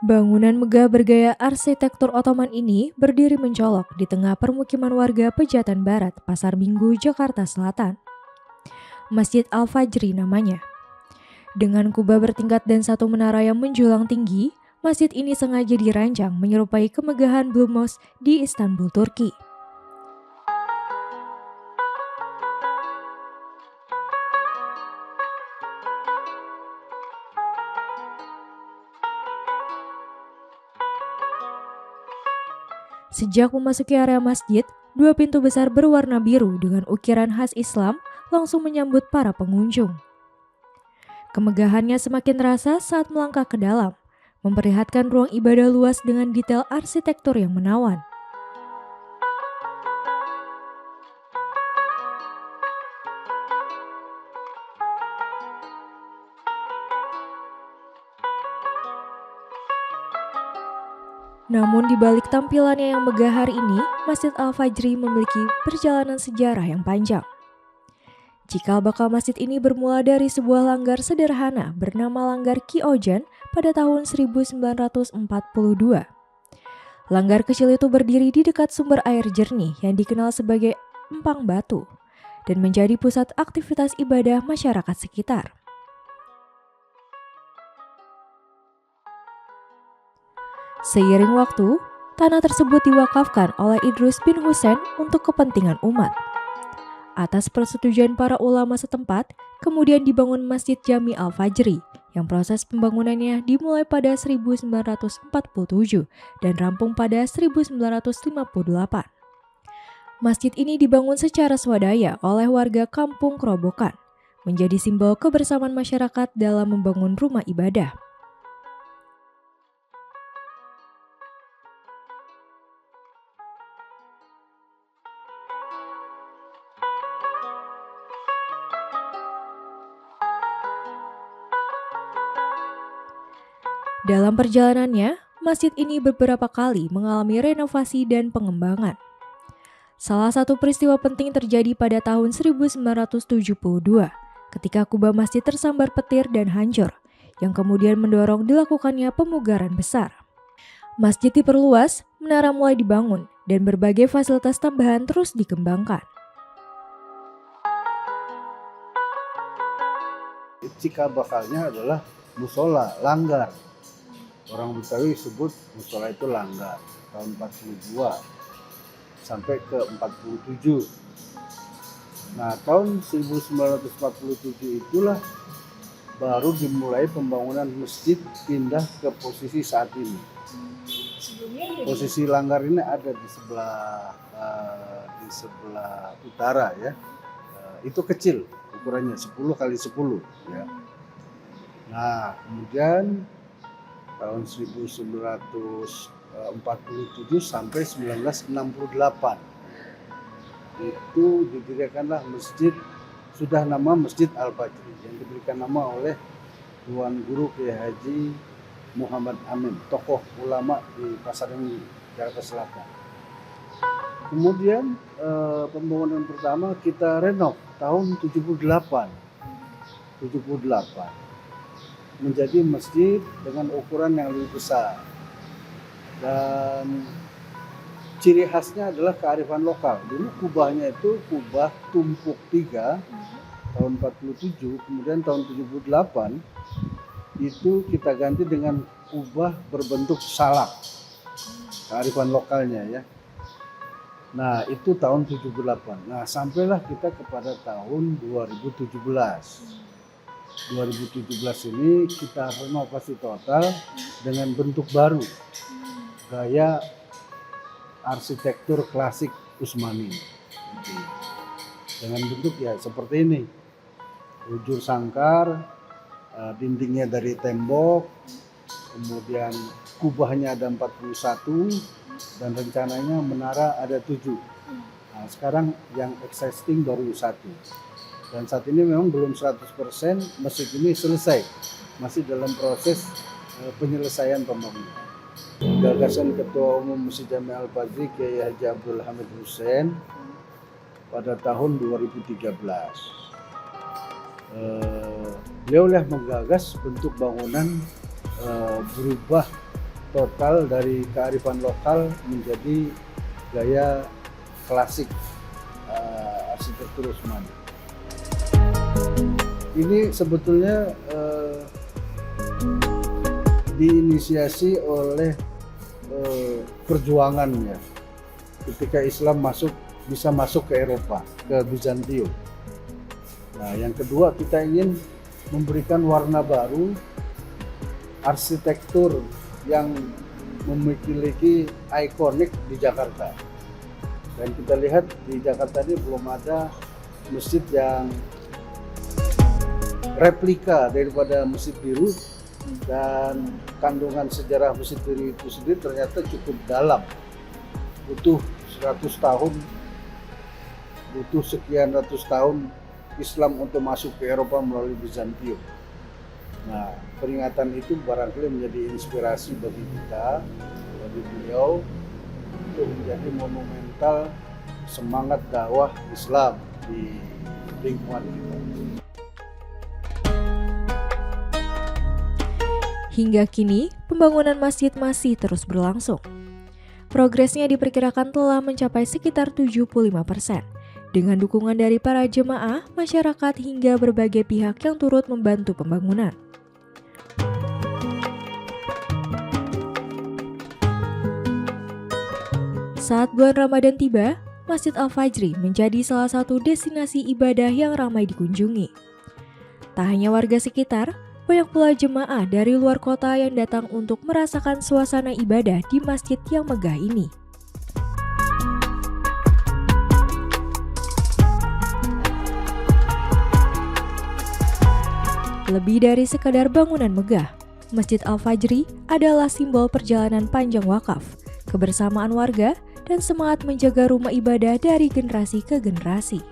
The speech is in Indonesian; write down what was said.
Bangunan megah bergaya arsitektur Ottoman ini berdiri mencolok di tengah permukiman warga Pejaten Barat, Pasar Minggu, Jakarta Selatan. Masjid Al-Fajri namanya. Dengan kubah bertingkat dan satu menara yang menjulang tinggi, masjid ini sengaja dirancang menyerupai kemegahan Blue Mosque di Istanbul, Turki. Sejak memasuki area masjid, dua pintu besar berwarna biru dengan ukiran khas Islam langsung menyambut para pengunjung. Kemegahannya semakin terasa saat melangkah ke dalam, memperlihatkan ruang ibadah luas dengan detail arsitektur yang menawan. Namun di balik tampilannya yang megah hari ini, Masjid Al-Fajri memiliki perjalanan sejarah yang panjang. Cikal bakal masjid ini bermula dari sebuah langgar sederhana bernama Langgar Ki Ojan pada tahun 1942. Langgar kecil itu berdiri di dekat sumber air jernih yang dikenal sebagai Empang Batu dan menjadi pusat aktivitas ibadah masyarakat sekitar. Seiring waktu, tanah tersebut diwakafkan oleh Idrus bin Husain untuk kepentingan umat. Atas persetujuan para ulama setempat, kemudian dibangun Masjid Jami Al-Fajri, yang proses pembangunannya dimulai pada 1947 dan rampung pada 1958. Masjid ini dibangun secara swadaya oleh warga Kampung Kerobokan, menjadi simbol kebersamaan masyarakat dalam membangun rumah ibadah. Dalam perjalanannya, masjid ini beberapa kali mengalami renovasi dan pengembangan. Salah satu peristiwa penting terjadi pada tahun 1972, ketika kubah masjid tersambar petir dan hancur, yang kemudian mendorong dilakukannya pemugaran besar. Masjid diperluas, menara mulai dibangun, dan berbagai fasilitas tambahan terus dikembangkan. Cikal bakalnya adalah musola, langgar. Orang Betawi sebut musola itu langgar tahun 42 sampai ke 47. Nah, tahun 1947 itulah baru dimulai pembangunan masjid pindah ke posisi saat ini. Posisi langgar ini ada di sebelah utara ya. Itu kecil ukurannya 10 kali 10 ya. Nah, kemudian tahun 1947 sampai 1968 itu didirikanlah masjid, sudah nama Masjid Al-Fajri, yang diberikan nama oleh Tuan Guru Kiai Haji Muhammad Amin, tokoh ulama di Pasar Minggu, Jakarta Selatan. Kemudian pembangunan pertama kita renov tahun 78 menjadi masjid dengan ukuran yang lebih besar, dan ciri khasnya adalah kearifan lokal. Dulu kubahnya itu kubah tumpuk 3 tahun 47, kemudian tahun 78 itu kita ganti dengan kubah berbentuk salak, kearifan lokalnya ya. Nah, itu tahun 78. Nah, sampailah kita kepada tahun 2017 ini kita renovasi total dengan bentuk baru, gaya arsitektur klasik Utsmani, dengan bentuk ya seperti ini, bujur sangkar, dindingnya dari tembok, kemudian kubahnya ada 41 dan rencananya menara ada 7. Nah, sekarang yang existing baru 1. Dan saat ini memang belum 100% masjid ini selesai, masih dalam proses penyelesaian pembangunan. Gagasan Ketua Umum Masjid Jami Al-Fajri Kiai Haji Abdul Hamid Hussein pada tahun 2013. Beliau menggagas bentuk bangunan berubah total dari kearifan lokal menjadi gaya klasik arsitektur Utsmani. Ini sebetulnya diinisiasi oleh perjuangannya ketika Islam bisa masuk ke Eropa, ke Bizantium. Nah, yang kedua, kita ingin memberikan warna baru arsitektur yang memiliki ikonik di Jakarta. Dan kita lihat di Jakarta ini belum ada masjid yang replika daripada Masjid Biru, dan kandungan sejarah Masjid Biru itu sendiri ternyata cukup dalam. Butuh 100 tahun, butuh sekian ratus tahun Islam untuk masuk ke Eropa melalui Bizantium. Nah, peringatan itu barangkali menjadi inspirasi bagi kita, bagi beliau, untuk menjadi monumental semangat dakwah Islam di lingkungan kita. Hingga kini, pembangunan masjid masih terus berlangsung. Progresnya diperkirakan telah mencapai sekitar 75%, dengan dukungan dari para jemaah, masyarakat, hingga berbagai pihak yang turut membantu pembangunan. Saat bulan Ramadan tiba, Masjid Al-Fajri menjadi salah satu destinasi ibadah yang ramai dikunjungi. Tak hanya warga sekitar, banyak pula jemaah dari luar kota yang datang untuk merasakan suasana ibadah di masjid yang megah ini. Lebih dari sekadar bangunan megah, Masjid Al-Fajri adalah simbol perjalanan panjang wakaf, kebersamaan warga, dan semangat menjaga rumah ibadah dari generasi ke generasi.